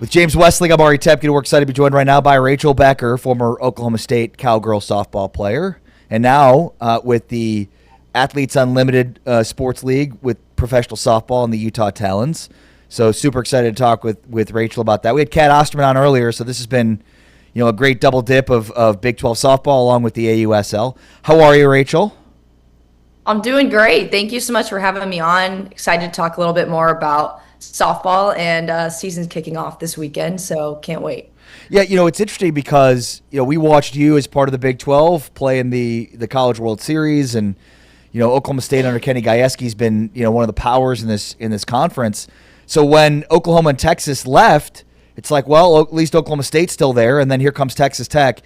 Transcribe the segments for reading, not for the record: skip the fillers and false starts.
With James Westling, I'm Ari Tepkin. We're excited to be joined right now by Rachel Becker, former Oklahoma State Cowgirl softball player, and now with the Athletes Unlimited Sports League with professional softball and the Utah Talons. So super excited to talk with Rachel about that. We had Kat Osterman on earlier, so this has been a great double dip of Big 12 softball along with the AUSL. How are you, Rachel? I'm doing great. Thank you so much for having me on. Excited to talk a little bit more about softball and season's kicking off this weekend, so can't wait. Yeah, it's interesting because we watched you as part of the Big 12 play in the College World Series, and Oklahoma State under Kenny Gajewski's been one of the powers in this conference. So when Oklahoma and Texas left, it's like, well, at least Oklahoma State's still there, and then here comes Texas Tech.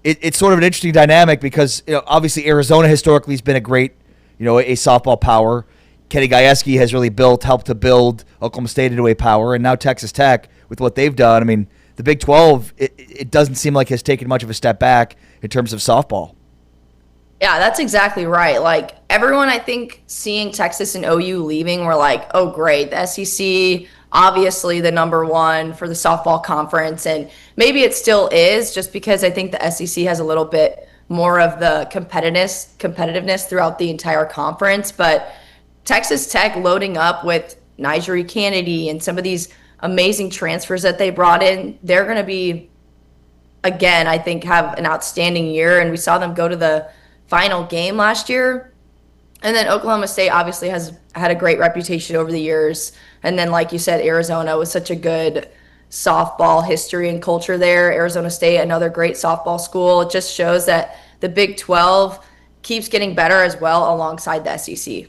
It's sort of an interesting dynamic because obviously Arizona historically has been a great a softball power. Kenny Gajewski has really helped to build Oklahoma State into a power, and now Texas Tech with what they've done. I mean, the Big 12, it doesn't seem like has taken much of a step back in terms of softball. Yeah, that's exactly right. Like, everyone, I think, seeing Texas and OU leaving, were like, oh, great, the SEC, obviously the number one for the softball conference, and maybe it still is, just because I think the SEC has a little bit more of the competitiveness throughout the entire conference, but Texas Tech loading up with Nigeri Kennedy and some of these amazing transfers that they brought in, they're going to be, again, I think, have an outstanding year. And we saw them go to the final game last year. And then Oklahoma State obviously has had a great reputation over the years. And then, like you said, Arizona was such a good softball history and culture there. Arizona State, another great softball school. It just shows that the Big 12 keeps getting better as well alongside the SEC.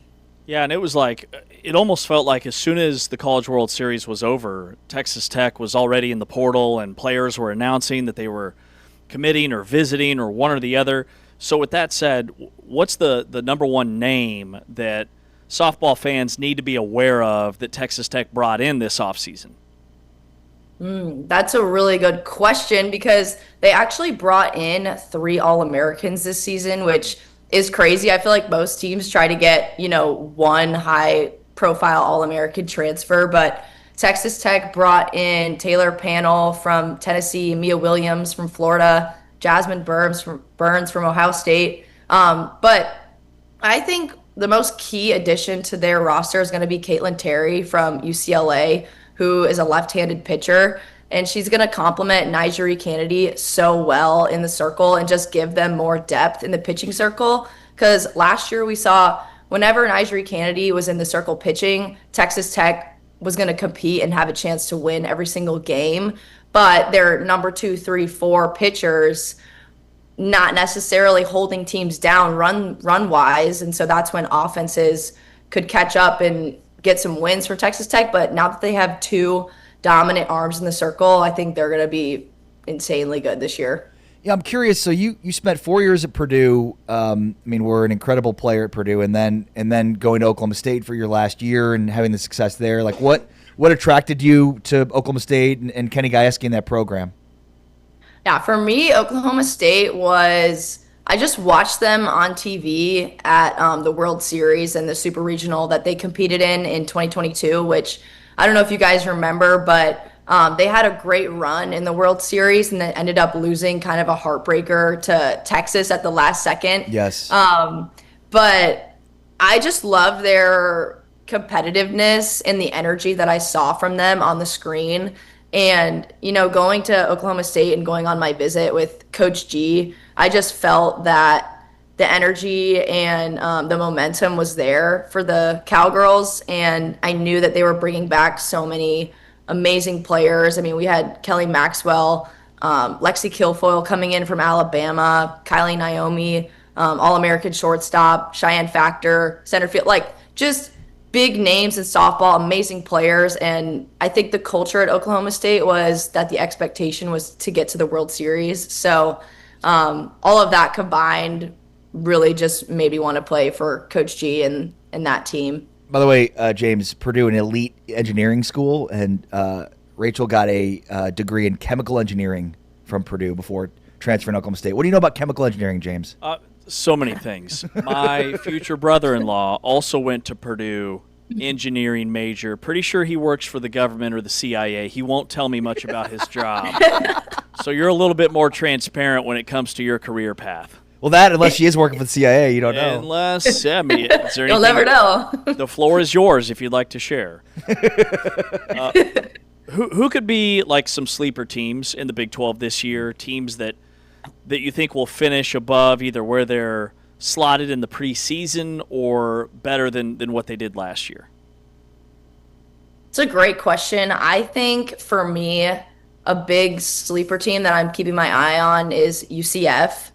Yeah, and it almost felt like as soon as the College World Series was over, Texas Tech was already in the portal and players were announcing that they were committing or visiting or one or the other. So with that said, what's the number one name that softball fans need to be aware of that Texas Tech brought in this offseason? That's a really good question because they actually brought in 3 All-Americans this season, which is crazy. I feel like most teams try to get, one high-profile All-American transfer, but Texas Tech brought in Taylor Pannell from Tennessee, Mia Williams from Florida, Jasmine Burns from Ohio State. But I think the most key addition to their roster is going to be Caitlin Terry from UCLA, who is a left-handed pitcher, and she's going to complement Nigeri Kennedy so well in the circle and just give them more depth in the pitching circle. Because last year we saw whenever Nigeri Kennedy was in the circle pitching, Texas Tech was going to compete and have a chance to win every single game. But their number 2, 3, 4 pitchers not necessarily holding teams down run-wise, and so that's when offenses could catch up and get some wins for Texas Tech. But now that they have 2 dominant arms in the circle, I think they're going to be insanely good this year. Yeah, I'm curious. So you spent 4 years at Purdue. We're an incredible player at Purdue, and then going to Oklahoma State for your last year and having the success there. Like, what attracted you to Oklahoma State and Kenny Gajewski in that program? Yeah, for me, Oklahoma State was, I just watched them on TV at the World Series and the Super Regional that they competed in 2022, which I don't know if you guys remember, but they had a great run in the World Series and then ended up losing kind of a heartbreaker to Texas at the last second. Yes. But I just love their competitiveness and the energy that I saw from them on the screen. And, going to Oklahoma State and going on my visit with Coach G, I just felt that the energy and the momentum was there for the Cowgirls. And I knew that they were bringing back so many amazing players. I mean, we had Kelly Maxwell, Lexi Kilfoyle coming in from Alabama, Kylie Naomi, All-American shortstop, Cheyenne Factor, center field, like just big names in softball, amazing players. And I think the culture at Oklahoma State was that the expectation was to get to the World Series. So all of that combined really just made me want to play for Coach G and that team. By the way, James, Purdue, an elite engineering school, and Rachel got a degree in chemical engineering from Purdue before transferring to Oklahoma State. What do you know about chemical engineering, James? So many things. My future brother-in-law also went to Purdue engineering major. Pretty sure he works for the government or the CIA. He won't tell me much about his job. So you're a little bit more transparent when it comes to your career path. Well, that, unless she is working for the CIA, you don't know. Unless, I mean, is there You'll anything, never know. The floor is yours if you'd like to share. Who could be like some sleeper teams in the Big 12 this year? Teams that you think will finish above either where they're slotted in the preseason or better than what they did last year? It's a great question. I think for me, a big sleeper team that I'm keeping my eye on is UCF.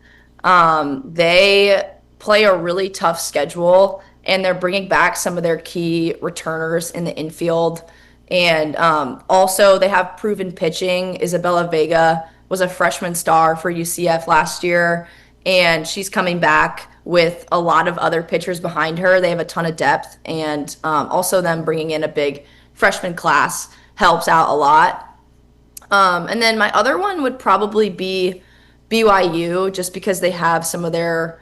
They play a really tough schedule, and they're bringing back some of their key returners in the infield. And also, they have proven pitching. Isabella Vega was a freshman star for UCF last year, and she's coming back with a lot of other pitchers behind her. They have a ton of depth, and also them bringing in a big freshman class helps out a lot. And then my other one would probably be BYU, just because they have some of their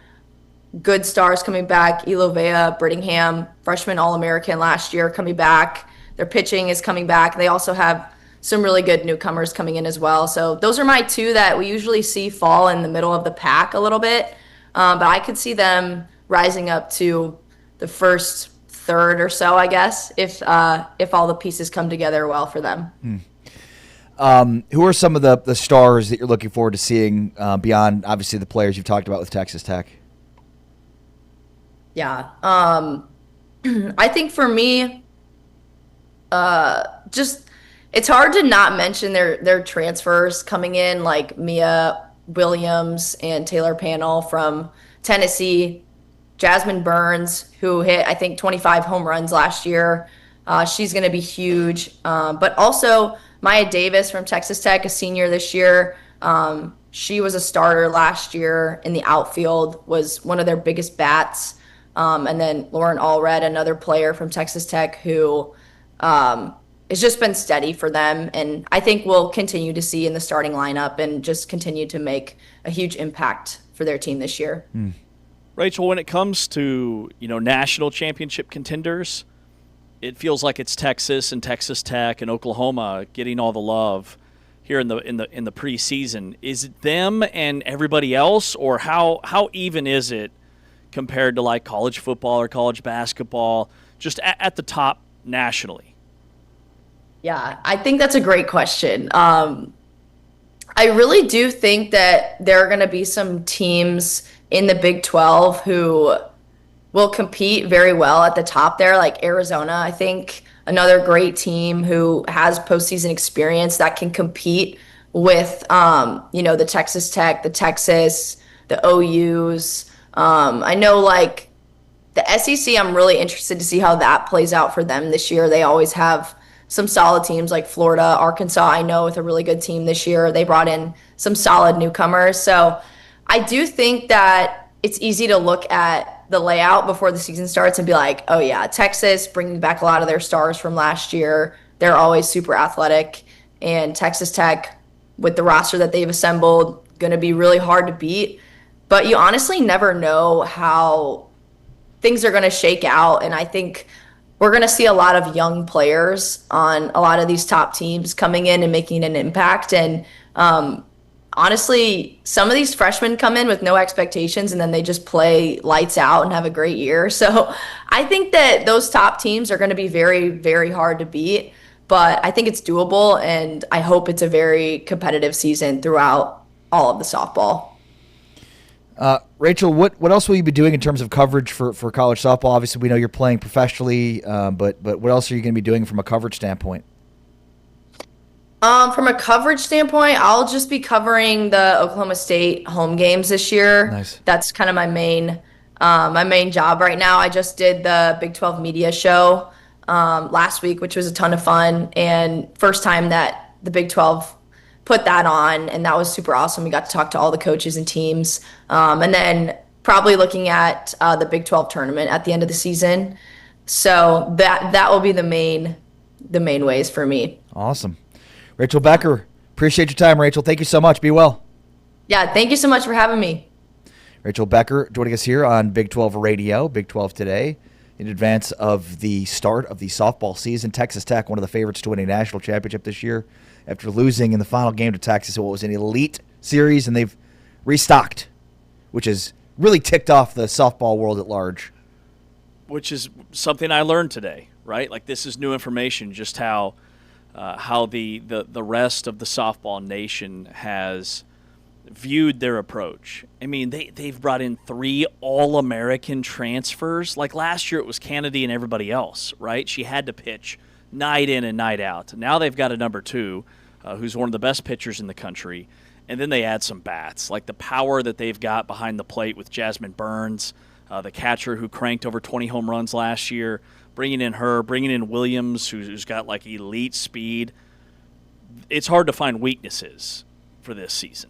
good stars coming back. Elovea Brittingham, freshman All-American last year, coming back. Their pitching is coming back. They also have some really good newcomers coming in as well. So those are my two that we usually see fall in the middle of the pack a little bit. But I could see them rising up to the first third or so, I guess, if all the pieces come together well for them. Who are some of the stars that you're looking forward to seeing beyond, obviously, the players you've talked about with Texas Tech? Yeah. I think for me, just it's hard to not mention their transfers coming in, like Mia Williams and Taylor Panel from Tennessee. Jasmine Burns, who hit, I think, 25 home runs last year. She's going to be huge. But also Maya Davis from Texas Tech, a senior this year. She was a starter last year in the outfield, was one of their biggest bats. And then Lauren Allred, another player from Texas Tech who has just been steady for them. And I think we'll continue to see in the starting lineup and just continue to make a huge impact for their team this year. Rachel, when it comes to, national championship contenders, it feels like it's Texas and Texas Tech and Oklahoma getting all the love here in the preseason. Is it them and everybody else, or how even is it compared to like college football or college basketball, just at the top nationally? Yeah, I think that's a great question. I really do think that there are going to be some teams in the Big 12 who will compete very well at the top there, like Arizona. I think another great team who has postseason experience that can compete with, the Texas Tech, the Texas, the OUs. I know, like, the SEC, I'm really interested to see how that plays out for them this year. They always have some solid teams like Florida, Arkansas, I know, with a really good team this year. They brought in some solid newcomers. So I do think that it's easy to look at the layout before the season starts and be like, oh yeah, Texas bringing back a lot of their stars from last year. They're always super athletic. And Texas Tech, with the roster that they've assembled, going to be really hard to beat. But you honestly never know how things are going to shake out. And I think we're going to see a lot of young players on a lot of these top teams coming in and making an impact. And honestly, some of these freshmen come in with no expectations and then they just play lights out and have a great year. So I think that those top teams are going to be very, very hard to beat. But I think it's doable, and I hope it's a very competitive season throughout all of the softball. Rachel, what else will you be doing in terms of coverage for college softball? Obviously, we know you're playing professionally, but what else are you going to be doing from a coverage standpoint? From a coverage standpoint, I'll just be covering the Oklahoma State home games this year. Nice. That's kind of my main job right now. I just did the Big 12 media show last week, which was a ton of fun, and first time that the Big 12 put that on, and that was super awesome. We got to talk to all the coaches and teams, and then probably looking at the Big 12 tournament at the end of the season. So that will be the main ways for me. Awesome. Rachel Becker, appreciate your time, Rachel. Thank you so much. Be well. Yeah, thank you so much for having me. Rachel Becker joining us here on Big 12 Radio, Big 12 Today. in advance of the start of the softball season. Texas Tech, one of the favorites to win a national championship this year, after losing in the final game to Texas in what was an elite series, and they've restocked, which has really ticked off the softball world at large. Which is something I learned today, right? Like, this is new information, just how the rest of the softball nation has viewed their approach. I mean, they've brought in 3 All-American transfers. Like, last year it was Kennedy and everybody else, right? She had to pitch night in and night out. Now they've got a number 2 who's one of the best pitchers in the country. And then they add some bats, like the power that they've got behind the plate with Jasmine Burns, the catcher who cranked over 20 home runs last year, bringing in Williams, who's got like elite speed. It's hard to find weaknesses for this season.